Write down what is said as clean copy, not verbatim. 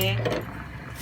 1